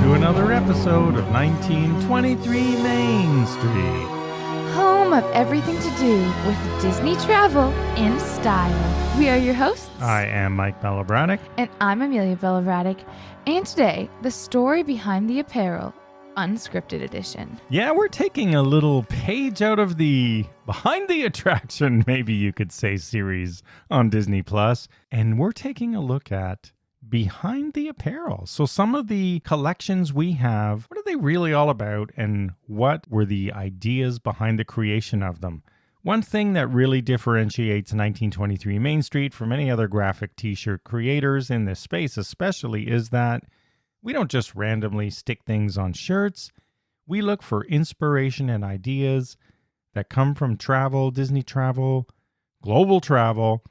to another episode of 1923 Main Street. Home of everything to do with Disney travel in style. We are your hosts. I am Mike Bellabraddock. And I'm Amelia Bellabraddock. And today, the story behind the Apparel Unscripted edition. Yeah, we're taking a little page out of the Behind the Attraction, maybe you could say, series on Disney Plus, and we're taking a look at Behind the Apparel. So some of the collections we have, what are they really all about, and what were the ideas behind the creation of them? One thing that really differentiates 1923 Main Street from any other graphic t-shirt creators in this space especially is that we don't just randomly stick things on shirts. We look for inspiration and ideas that come from travel, Disney travel, global travel,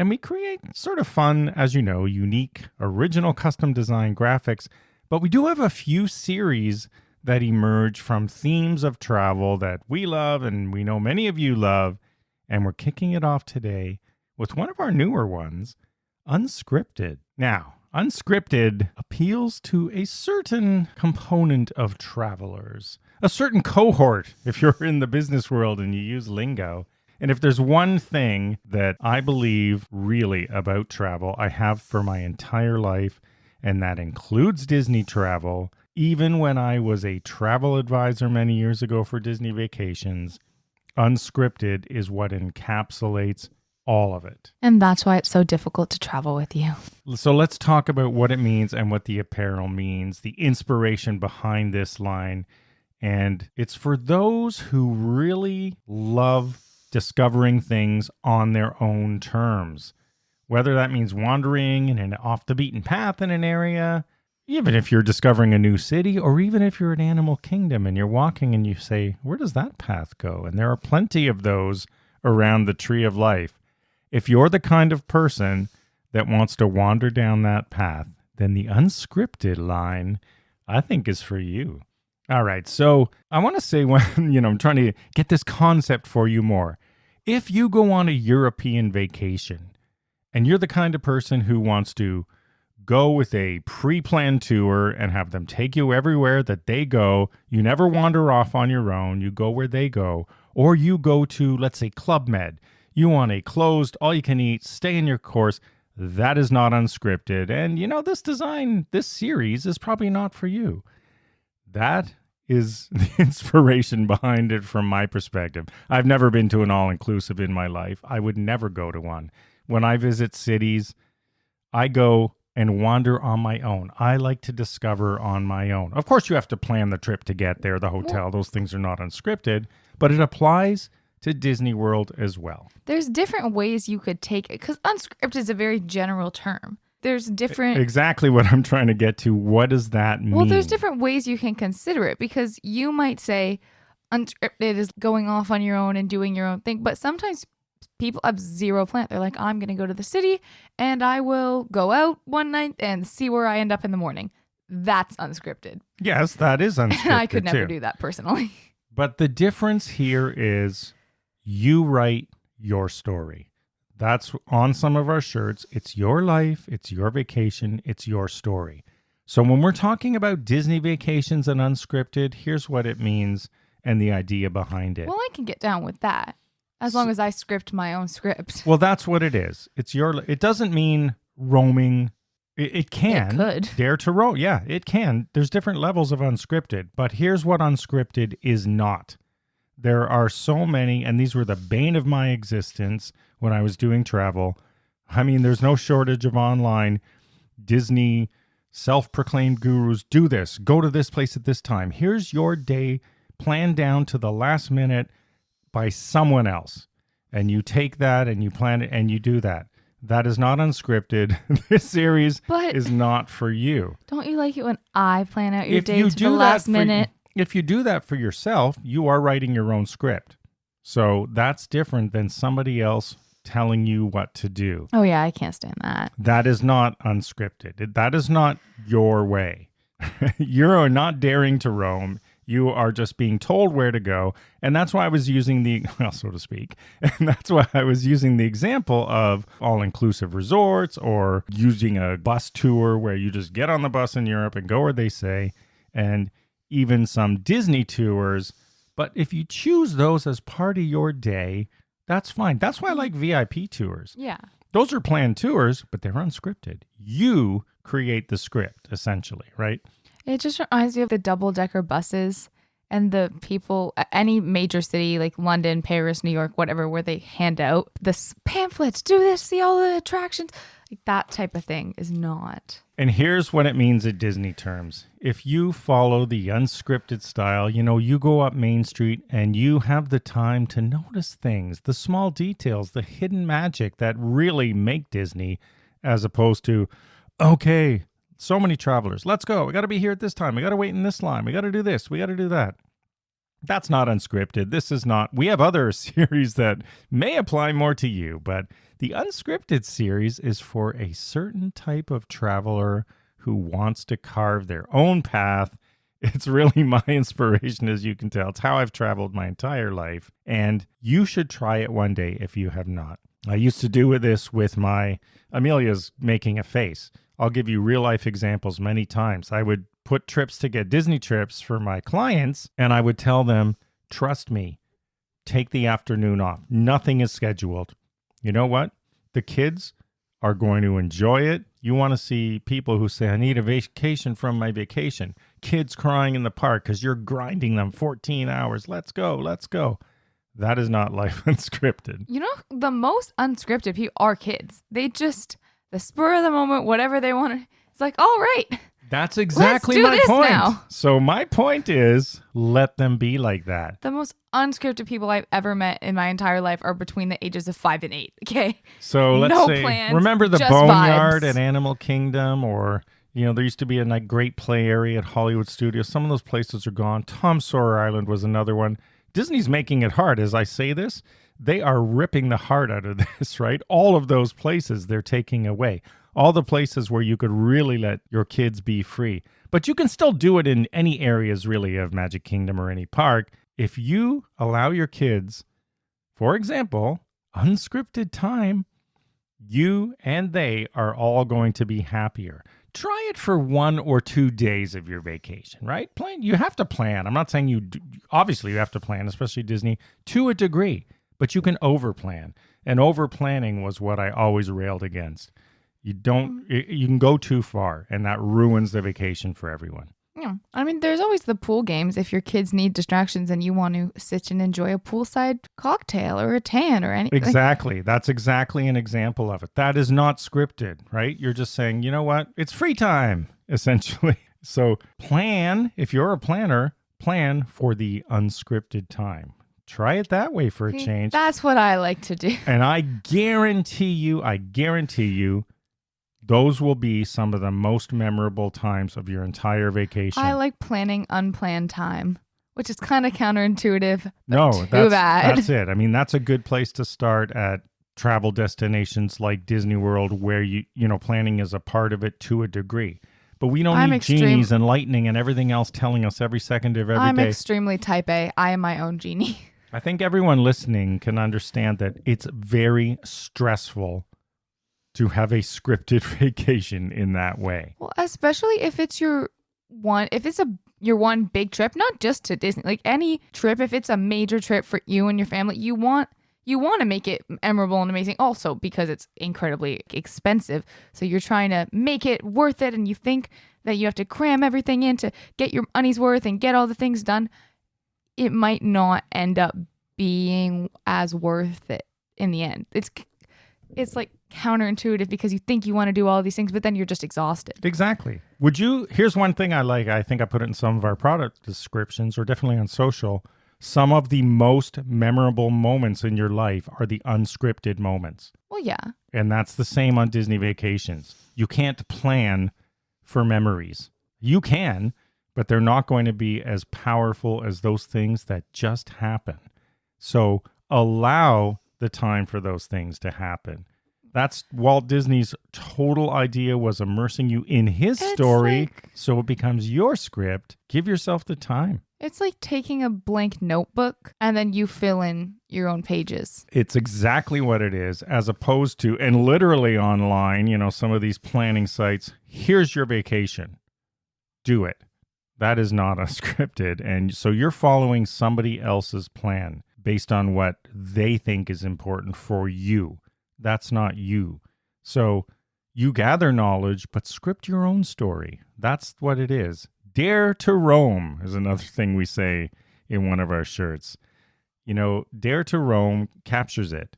and we create sort of fun, as you know, unique, original custom design graphics. But we do have a few series that emerge from themes of travel that we love and we know many of you love. And we're kicking it off today with one of our newer ones, Unscripted. Now, Unscripted appeals to a certain component of travelers, a certain cohort if you're in the business world and you use lingo. And if there's one thing that I believe really about travel, I have for my entire life, and that includes Disney travel, even when I was a travel advisor many years ago for Disney Vacations, Unscripted is what encapsulates all of it. And that's why it's so difficult to travel with you. So let's talk about what it means and what the apparel means, the inspiration behind this line. And it's for those who really love discovering things on their own terms, whether that means wandering in an off the beaten path in an area, even if you're discovering a new city, or even if you're in Animal Kingdom and you're walking and you say, where does that path go? And there are plenty of those around the Tree of Life. If you're the kind of person that wants to wander down that path, then the Unscripted line, I think, is for you. All right, so I want to say when, I'm trying to get this concept for you more. If you go on a European vacation and you're the kind of person who wants to go with a pre-planned tour and have them take you everywhere that they go, you never wander off on your own, you go where they go, or you go to, let's say, Club Med. You want a closed, all-you-can-eat, stay in your course. That is not Unscripted. And, this series is probably not for you. That is the inspiration behind it from my perspective. I've never been to an all-inclusive in my life. I would never go to one. When I visit cities, I go and wander on my own. I like to discover on my own. Of course, you have to plan the trip to get there, the hotel. Those things are not unscripted, but it applies to Disney World as well. There's different ways you could take it, because unscripted is a very general term. There's different... Exactly what I'm trying to get to. What does that mean? Well, there's different ways you can consider it, because you might say unscripted is going off on your own and doing your own thing, but sometimes people have zero plan. They're like, I'm going to go to the city and I will go out one night and see where I end up in the morning. That's unscripted. Yes, that is unscripted. And I could never do that personally. But the difference here is you write your story. That's on some of our shirts. It's your life. It's your vacation. It's your story. So when we're talking about Disney Vacations and Unscripted, here's what it means and the idea behind it. Well, I can get down with that as long as I script my own script. Well, that's what it is. It doesn't mean roaming. It can. It could. Dare to roam. Yeah, it can. There's different levels of unscripted. But here's what unscripted is not. There are so many, and these were the bane of my existence when I was doing travel. I mean, there's no shortage of online Disney self-proclaimed gurus. Do this. Go to this place at this time. Here's your day planned down to the last minute by someone else. And you take that and you plan it and you do that. That is not unscripted. This series is not for you. Don't you like it when I plan out your day to the last minute? If you do that for yourself, you are writing your own script. So that's different than somebody else telling you what to do. Oh, yeah, I can't stand that. That is not unscripted. That is not your way. You're not daring to roam. You are just being told where to go. And that's why I was using so to speak, and that's why I was using the example of all-inclusive resorts or using a bus tour where you just get on the bus in Europe and go where they say. and even some Disney tours. But if you choose those as part of your day, that's fine. That's why I like VIP tours. Yeah. Those are planned tours, but they're unscripted. You create the script, essentially, right? It just reminds me of the double-decker buses and the people, any major city like London, Paris, New York, whatever, where they hand out the pamphlets, do this, see all the attractions. Like that type of thing is not. And here's what it means at Disney terms. If you follow the unscripted style, you go up Main Street and you have the time to notice things, the small details, the hidden magic that really make Disney, as opposed to, okay, so many travelers, let's go. We got to be here at this time. We got to wait in this line. We got to do this. We got to do that. That's not unscripted. This is not. We have other series that may apply more to you, but the unscripted series is for a certain type of traveler who wants to carve their own path. It's really my inspiration, as you can tell. It's how I've traveled my entire life, and you should try it one day if you have not. I used to do this with Amelia's making a face. I'll give you real life examples many times. I would put trips to get Disney trips for my clients, and I would tell them, trust me, take the afternoon off. Nothing is scheduled. You know what? The kids are going to enjoy it. You want to see people who say, I need a vacation from my vacation. Kids crying in the park because you're grinding them 14 hours. Let's go. Let's go. That is not life unscripted. The most unscripted people are kids. They just, the spur of the moment, whatever they want to, it's like, all right. That's exactly my point. Now. So my point is, let them be like that. The most unscripted people I've ever met in my entire life are between the ages of 5 and 8. Okay. So let's say, plans, remember the just Boneyard vibes. at Animal Kingdom, or there used to be a great play area at Hollywood Studios. Some of those places are gone. Tom Sawyer Island was another one. Disney's making it hard. As I say this, they are ripping the heart out of this, right? All of those places they're taking away. All the places where you could really let your kids be free. But you can still do it in any areas, really, of Magic Kingdom or any park. If you allow your kids, for example, unscripted time, you and they are all going to be happier. Try it for 1 or 2 days of your vacation, right? You have to plan. I'm not saying you do, obviously you have to plan, especially Disney, to a degree. But you can over-plan. And over-planning was what I always railed against. You can go too far, and that ruins the vacation for everyone. Yeah. I mean, there's always the pool games. If your kids need distractions and you want to sit and enjoy a poolside cocktail or a tan or anything. Exactly. That's exactly an example of it. That is not scripted, right? You're just saying, you know what? It's free time, essentially. So plan, if you're a planner, plan for the unscripted time. Try it that way for a change. That's what I like to do. And I guarantee you, those will be some of the most memorable times of your entire vacation. I like planning unplanned time, which is kind of counterintuitive. No, too bad. That's it. I mean, that's a good place to start at travel destinations like Disney World, where planning is a part of it to a degree. But we don't need genies and lightning and everything else telling us every second of every day. I'm extremely type A. I am my own genie. I think everyone listening can understand that it's very stressful to have a scripted vacation in that way. Well, especially if it's your one big trip, not just to Disney, like any trip, if it's a major trip for you and your family, you want to make it memorable and amazing also because it's incredibly expensive. So you're trying to make it worth it, and you think that you have to cram everything in to get your money's worth and get all the things done. It might not end up being as worth it in the end. It's like counterintuitive because you think you want to do all these things, but then you're just exhausted. Exactly. Here's one thing I like. I think I put it in some of our product descriptions or definitely on social. Some of the most memorable moments in your life are the unscripted moments. Well, yeah. And that's the same on Disney vacations. You can't plan for memories. You can, but they're not going to be as powerful as those things that just happen. So allow the time for those things to happen. That's Walt Disney's total idea, was immersing you in his story so it becomes your script. Give yourself the time. It's like taking a blank notebook and then you fill in your own pages. It's exactly what it is, as opposed to, and literally online, some of these planning sites, here's your vacation. Do it. That is not unscripted. And so you're following somebody else's plan based on what they think is important for you. That's not you. So you gather knowledge, but script your own story. That's what it is. Dare to roam is another thing we say in one of our shirts. You know, dare to roam captures it.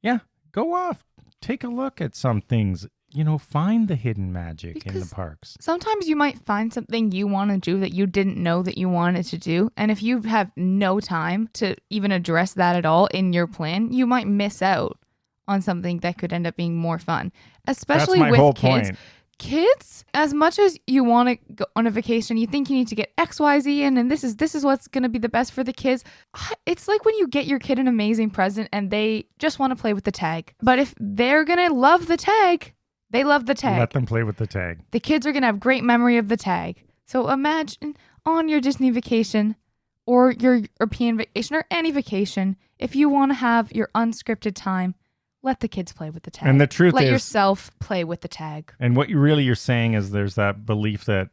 Yeah, go off. Take a look at some things. You know, find the hidden magic in the parks. Sometimes you might find something you want to do that you didn't know that you wanted to do. And if you have no time to even address that at all in your plan, you might miss out on something that could end up being more fun. Especially That's my with whole kids. point. Kids, as much as you want to go on a vacation, you think you need to get XYZ in, and this is what's going to be the best for the kids. It's like when you get your kid an amazing present and they just want to play with the tag. But if they're going to love the tag, they love the tag. Let them play with the tag. The kids are going to have great memory of the tag. So imagine on your Disney vacation or your European vacation or any vacation, if you want to have your unscripted time, let the kids play with the tag. And the truth let is, yourself play with the tag. And what you're saying is there's that belief that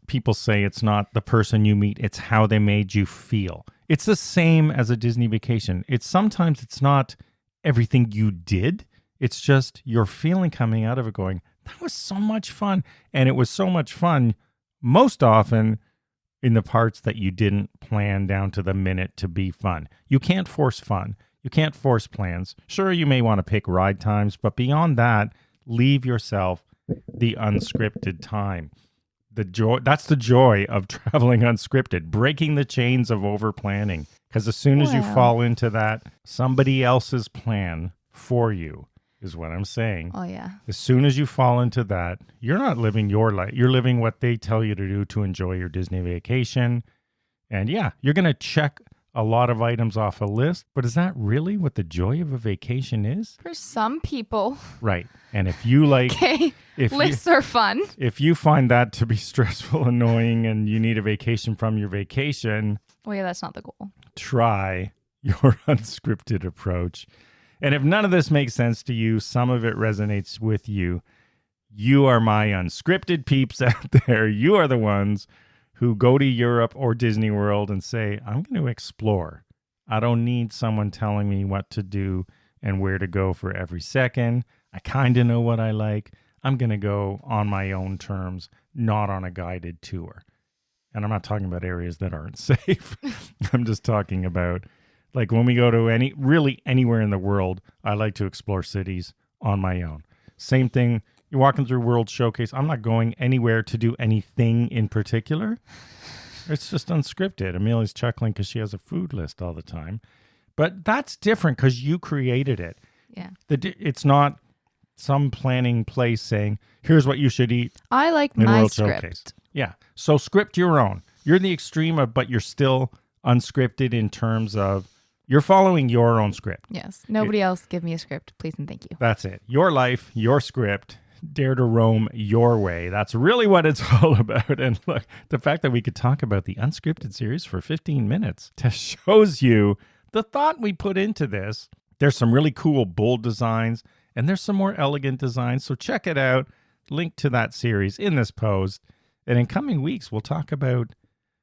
people say it's not the person you meet, it's how they made you feel. It's the same as a Disney vacation. Sometimes it's not everything you did. It's just your feeling coming out of it going, that was so much fun. And it was so much fun most often in the parts that you didn't plan down to the minute to be fun. You can't force fun. You can't force plans. Sure, you may want to pick ride times, but beyond that, leave yourself the unscripted time. That's the joy of traveling unscripted, breaking the chains of over planning. Because as soon as you fall into that, somebody else's plan for you is what I'm saying. Oh, yeah. As soon as you fall into that, you're not living your life. You're living what they tell you to do to enjoy your Disney vacation. And yeah, you're going to check a lot of items off a list, but is that really what the joy of a vacation is? For some people. Right. And if you like... Okay, lists are fun. If you find that to be stressful, annoying, and you need a vacation from your vacation... Well, yeah, that's not the goal. Try your unscripted approach. And if none of this makes sense to you, some of it resonates with you, you are my unscripted peeps out there. You are the ones who go to Europe or Disney World and say, I'm going to explore. I don't need someone telling me what to do and where to go for every second. I kind of know what I like. I'm going to go on my own terms, not on a guided tour. And I'm not talking about areas that aren't safe. I'm just talking about, like, when we go to anywhere in the world, I like to explore cities on my own. Same thing. You're walking through World Showcase. I'm not going anywhere to do anything in particular. It's just unscripted. Amelia's chuckling because she has a food list all the time. But that's different because you created it. Yeah. It's not some planning place saying, here's what you should eat. I like in my World script. Showcase. Yeah. So script your own. You're in the extreme of, but you're still unscripted in terms of you're following your own script. Yes. Nobody else give me a script, please and thank you. That's it. Your life, your script. Dare to roam your way. That's really what it's all about. And look, the fact that we could talk about the unscripted series for 15 minutes just shows you the thought we put into this. There's some really cool, bold designs, and there's some more elegant designs. So check it out. Link to that series in this post. And in coming weeks, we'll talk about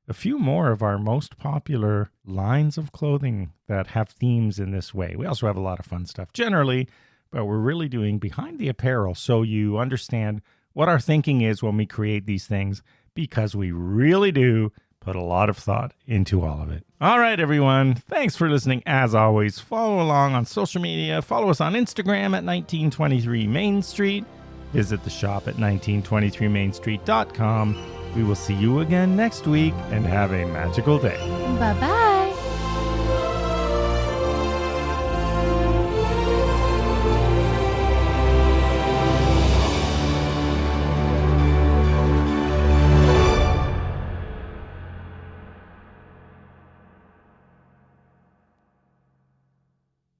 a few more of our most popular lines of clothing that have themes in this way. We also have a lot of fun stuff generally, but we're really doing behind the apparel so you understand what our thinking is when we create these things, because we really do put a lot of thought into all of it. All right, everyone. Thanks for listening. As always, follow along on social media. Follow us on Instagram at 1923 Main Street. Visit the shop at 1923mainstreet.com. We will see you again next week and have a magical day. Bye-bye.